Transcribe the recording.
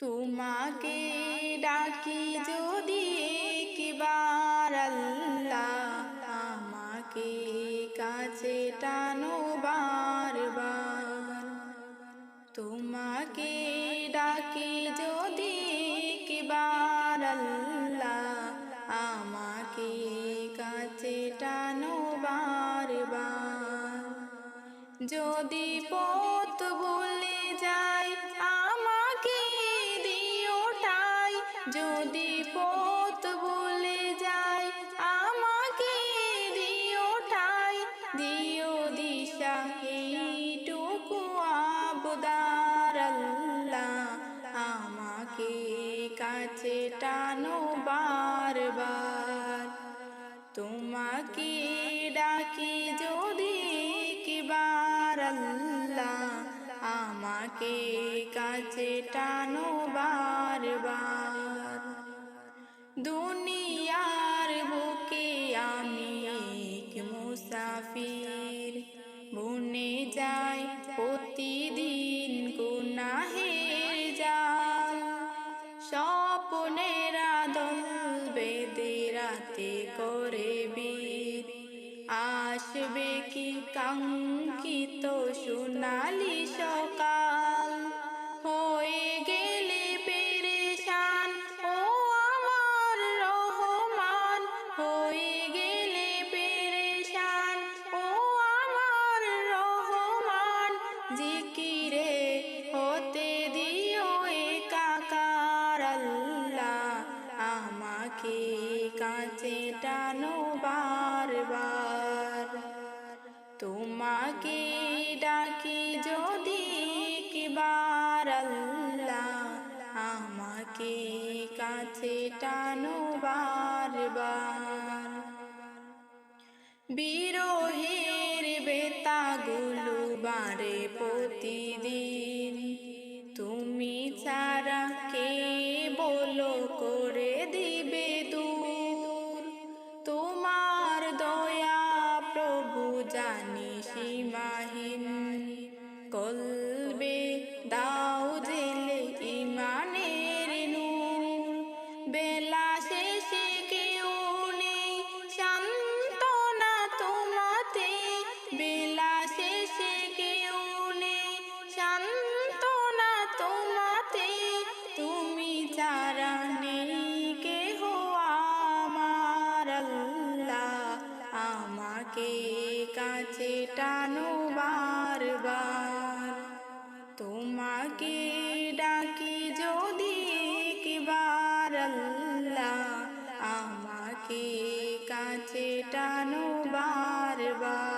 তোমাকে ডাকি যদি একবার আল্লাহ, আমাকে কাছে টানো বারবার। তোমাকে ডাকি যদি একবার আল্লাহ, আমাকে কাছে টানো বারবার। যদি পথ ভুলে যাই আমাকে দিও ঠাই, যদি পথ ভুলে যাই আমাকে দিও ঠাই, দিও দিশা এইটুকু আবদার আল্লাহ, আমাকে কাছে টানো বারবার। তোমাকে ডাকি যদি একবার আল্লাহ, আমাকে কাছে টানো বারবার। দুনিয়ার বুকে আমি এক মুসাফির, বনে যাই প্রতিদিন গুনাহের জাল। স্বপ্নেরা দল বেঁধে রাতে করে বীর, আসবে কি কাঙ্ক্ষিত সোনালি সকাল। হয়ে গেলে পেরেশান ও আমার রহমান, হয়ে গেলে পেরেশান ও আমার রহমান। জিকিরে হতে দিও একাকার আল্লাহ, আমাকে কাছে টানো বারবার। তোমাকে ডাকি যদি একবার আল্লাহ, আমাকে কাছে টানো বারবার। বিরহের বেতাগুলো বাড়ে প্রতিদিন, তুমি ছাড়া কে বলো করে দিবে দূর। তোমার দয়া প্রভু জানি সীমাহীন, কলবে দাও জেলে ইমানের নূর। বেলা শেষে কেউ নেই সান্ত্বনা তোমাতে, বেলা শেষে কেউ নেই সান্ত্বনা তোমাতে। তুমি ছাড়া নেই কেহ আমার আল্লাহ, আমাকে কাছে টানো বারবার। তোমাকে ডাকি যদি একবার আল্লাহ, আমাকে কাছে টানো বারবার।